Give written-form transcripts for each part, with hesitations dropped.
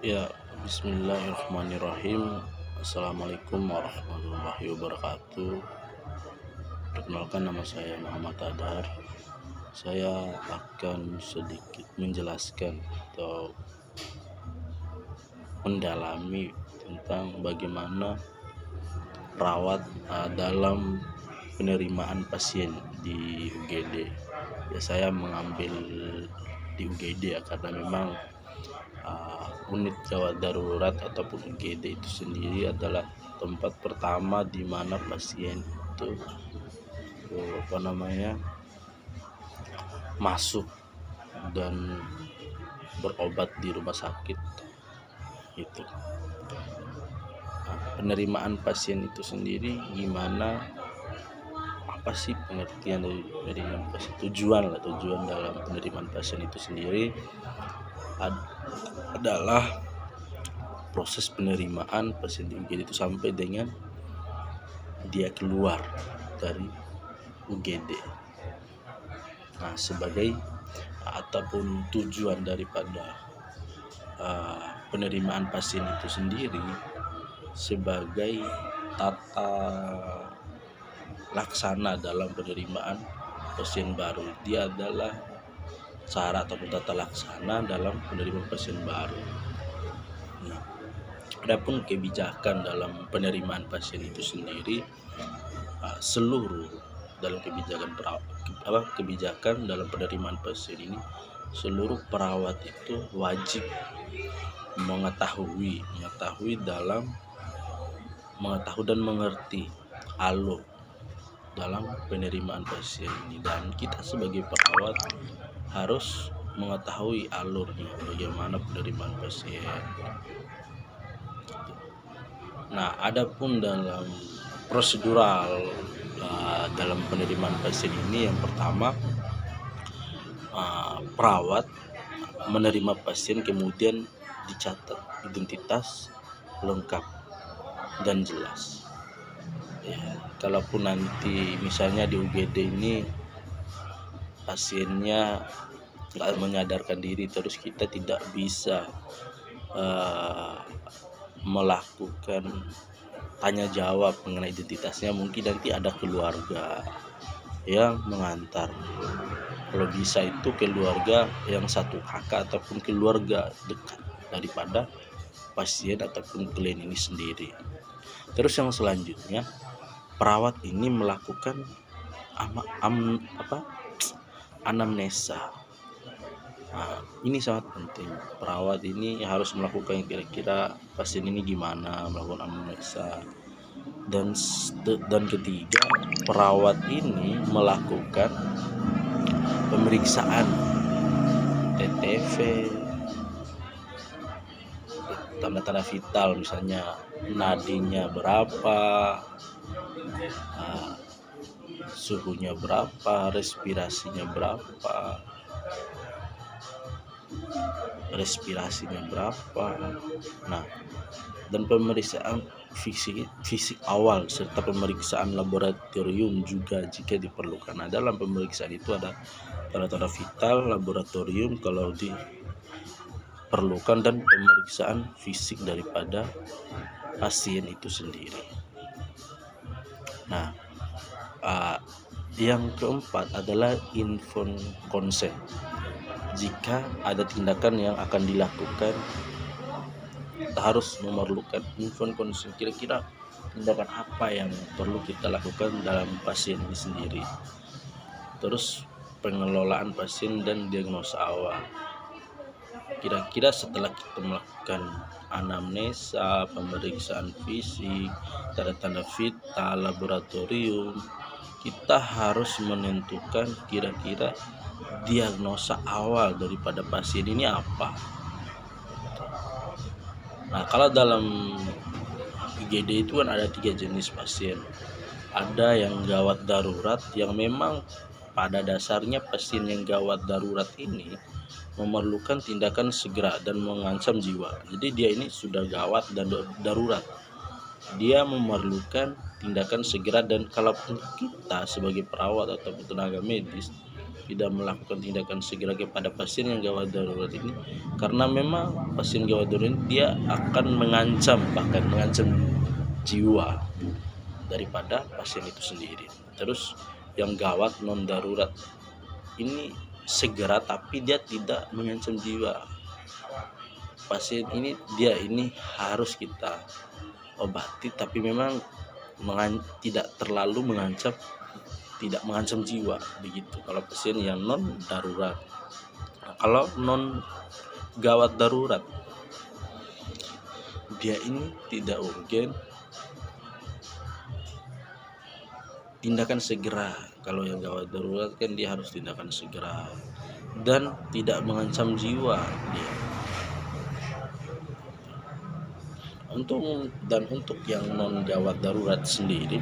Ya, bismillahirrahmanirrahim. Assalamualaikum warahmatullahi wabarakatuh. Perkenalkan, nama saya Muhammad Adar. Saya akan sedikit menjelaskan atau mendalami tentang bagaimana perawat dalam penerimaan pasien di UGD. Ya, saya mengambil di UGD ya karena memang unit gawat darurat ataupun UGD itu sendiri adalah tempat pertama di mana pasien itu masuk dan berobat di rumah sakit itu. Penerimaan pasien itu sendiri gimana, apa sih pengertian dari penerimaan pasien, tujuan dalam penerimaan pasien itu sendiri adalah proses penerimaan pasien di UGD itu sampai dengan dia keluar dari UGD. Nah, sebagai ataupun tujuan daripada penerimaan pasien itu sendiri sebagai tata laksana dalam penerimaan pasien baru. Dia adalah cara ataupun tata laksana dalam penerimaan pasien baru. Nah, adapun kebijakan dalam penerimaan pasien itu sendiri, seluruh dalam kebijakan dalam penerimaan pasien ini, seluruh perawat itu wajib mengetahui dan mengerti alur dalam penerimaan pasien ini, dan kita sebagai perawat harus mengetahui alurnya bagaimana penerimaan pasien. Nah, adapun dalam prosedural dalam penerimaan pasien ini, yang pertama, perawat menerima pasien kemudian dicatat identitas lengkap dan jelas. Ya, kalaupun nanti misalnya di UGD ini pasiennya nggak menyadarkan diri, terus kita tidak bisa melakukan tanya jawab mengenai identitasnya, mungkin nanti ada keluarga yang mengantar. Kalau bisa itu keluarga yang satu kakak ataupun keluarga dekat daripada pasien ataupun klien ini sendiri. Terus yang selanjutnya, perawat ini melakukan anamnesa. Nah, ini sangat penting. Perawat ini harus melakukan kira-kira pasien ini gimana, melakukan anamnesa. Dan ketiga, perawat ini melakukan pemeriksaan TTV, tanda-tanda vital, misalnya nadinya berapa, suhunya berapa, respirasinya berapa. Nah, dan pemeriksaan fisik awal serta pemeriksaan laboratorium juga jika diperlukan. Nah, dalam pemeriksaan itu ada tanda-tanda vital, laboratorium kalau diperlukan, dan pemeriksaan fisik daripada pasien itu sendiri. Nah, yang keempat adalah informed consent. Jika ada tindakan yang akan dilakukan, kita harus memerlukan informed consent. Kira-kira tindakan apa yang perlu kita lakukan dalam pasien ini sendiri. Terus pengelolaan pasien dan diagnosa awal. Kira-kira setelah kita melakukan anamnesa, pemeriksaan fisik, tanda-tanda vital, laboratorium, kita harus menentukan kira-kira diagnosa awal daripada pasien ini apa. Nah, kalau dalam UGD itu kan ada 3 jenis pasien. Ada yang gawat darurat, yang memang pada dasarnya pasien yang gawat darurat ini memerlukan tindakan segera dan mengancam jiwa. Jadi dia ini sudah gawat dan darurat. Dia memerlukan tindakan segera, dan kalaupun kita sebagai perawat atau tenaga medis tidak melakukan tindakan segera kepada pasien yang gawat darurat ini, karena memang pasien gawat darurat ini dia akan mengancam, bahkan mengancam jiwa daripada pasien itu sendiri. Terus yang gawat non darurat ini segera tapi dia tidak mengancam jiwa pasien ini, dia ini harus kita obati tapi memang tidak terlalu mengancam, tidak mengancam jiwa begitu kalau pasien yang non darurat. Nah, kalau non gawat darurat dia ini tidak urgen, tindakan segera. Kalau yang gawat darurat kan dia harus tindakan segera dan tidak mengancam jiwa dia. Untuk yang non gawat darurat sendiri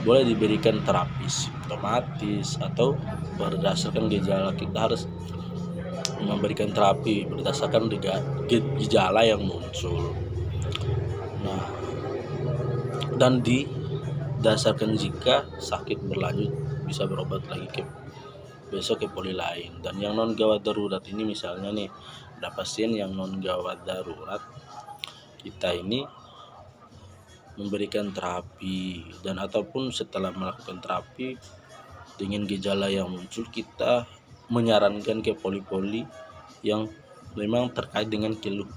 boleh diberikan terapi simptomatis atau berdasarkan gejala. Kita harus memberikan terapi berdasarkan gejala yang muncul. Nah, dan didasarkan jika sakit berlanjut bisa berobat lagi besok ke poli lain. Dan yang non gawat darurat ini misalnya nih, ada pasien yang non gawat darurat, kita ini memberikan terapi dan ataupun setelah melakukan terapi dengan gejala yang muncul, kita menyarankan ke poli-poli yang memang terkait dengan keluh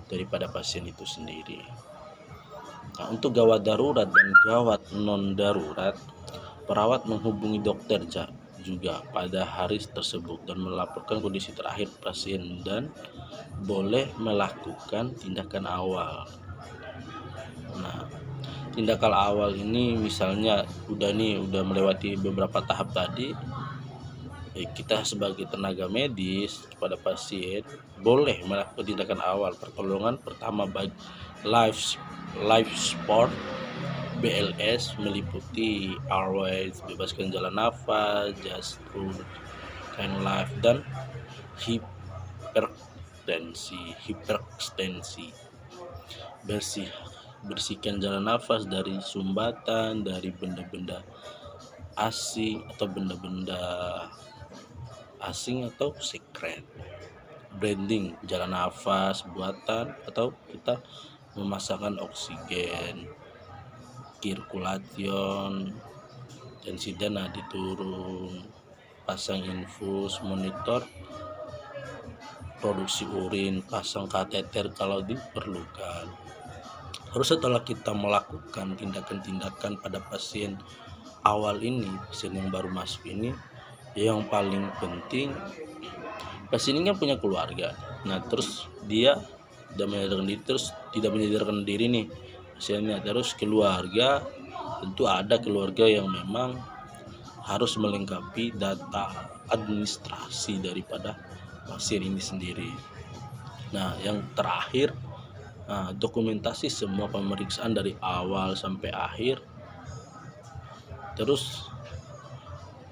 daripada pasien itu sendiri. Nah, untuk gawat darurat dan gawat non darurat, perawat menghubungi dokter juga pada hari tersebut dan melaporkan kondisi terakhir pasien dan boleh melakukan tindakan awal. Nah, tindakan awal ini misalnya udah melewati beberapa tahap tadi, kita sebagai tenaga medis kepada pasien boleh melakukan tindakan awal pertolongan pertama bagi life support BLS, meliputi airways, bebaskan jalan nafas, just through kind life, dan hiperekstensi. Bersihkan jalan nafas dari sumbatan, dari benda-benda asing atau sekret. Branding jalan nafas buatan atau kita memasangkan oksigen, sirkulation, tensi dana diturun, pasang infus, monitor produksi urin, pasang kateter kalau diperlukan. Terus setelah kita melakukan tindakan-tindakan pada pasien awal ini, pasien yang baru masuk ini, yang paling penting pasien ini kan punya keluarga. Nah, terus dia tidak menyadarkan diri nih pasiennya. Terus keluarga, tentu ada keluarga yang memang harus melengkapi data administrasi daripada pasien ini sendiri. Nah, yang terakhir, dokumentasi semua pemeriksaan dari awal sampai akhir terus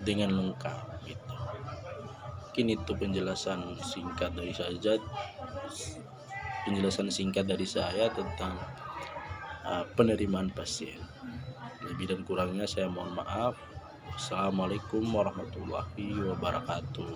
dengan lengkap gitu. Mungkin itu penjelasan singkat dari saya tentang penerimaan pasien. Lebih dan kurangnya saya mohon maaf. Assalamualaikum warahmatullahi wabarakatuh.